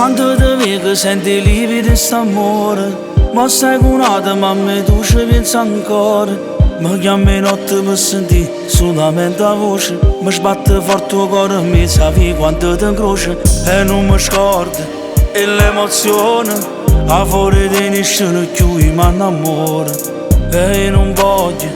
Quando ti vedo senti livido quest'amore, ma sai che un'altra mamma tu ci pensi ancora. Mi chiami notte per sentire solamente la voce, mi sbatte forte il cuore e mi sapi quanto ti incrocia. E non mi scordo, e l'emozione, a fuori di nessuno più mi innamora. E non voglio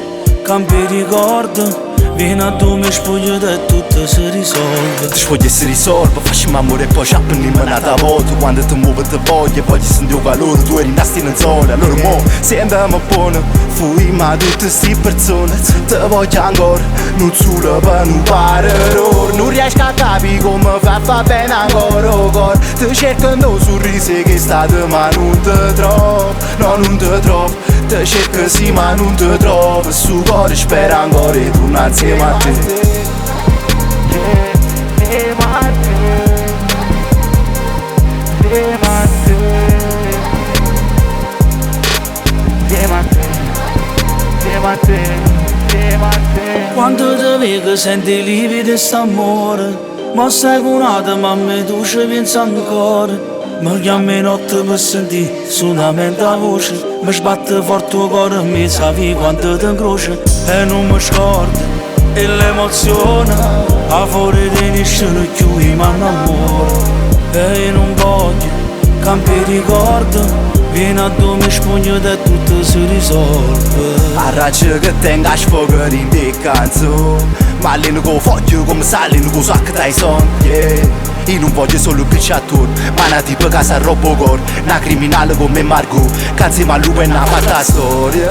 cambiare ricordo, vieni a tu mi spoglio e tutto si risolve. Ti spoglio e si risolve, facciamo amore e poi ci appeniamo un'altra volta. Quando ti muovo ti voglio sentire il calore, tu eri nasci in zona. Allora mo, se andiamo buono, fui ma tutte sti persone. Ti voglio ancora, non solo per non fare errore. Non riesco a capire come fa bene ancora, ancora. Ti cerco in un sorriso che è stato ma non ti trovo, no non ti trovo. Ti cerco sì ma non ti trovo, su cuore spero ancora di tornare insieme a te. Quando ti vedo senti livido quest'amore, ma sai che un'altra mamma tu ci pensi ancora. Mi chiami notte per sentire solamente la voce, mi sbatte forte il cuore e mi sapi quanto ti incrocia. E non mi scordo, e l'emozione, a fuori di nessuno più mi innamora. E non voglio cambiare ricordo, vieni a tu mi spugno e tutto si risolve. A raggio che tenga a sfogare in te canzone, ma alleno con foglio come salino con sacco dai sogni, yeah. Io non voglio solo un picciatore, ma una tipa che sa Robocop, una criminale come Margot, che insieme a lui è una fatta storia.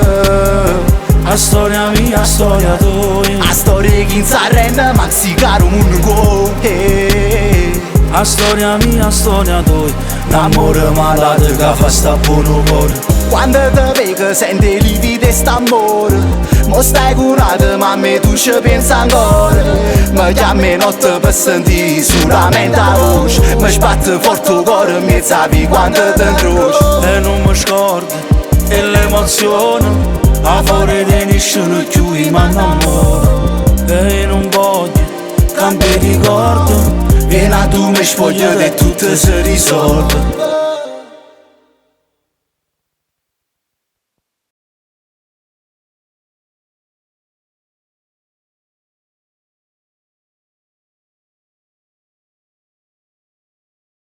La storia mia, la storia tua, la storia che in Sarrena ma si caro mungo. La storia mia, la storia tua, l'amore malato che fa sta buono cuore. Quando ti vedo senti livido st'amore, mo stai curata ma me tu ci pensi ancora. Mi chiami notte per sentire solamente la voce, mi sbatte forte il cuore e mi sapi quanto ti incrocio. E non mi scordo, e l'emozione, a fuori di nessuno più mi innamora. E non voglio cambiare ricordo, vieni a tu mi spoglio e tutto si risolve.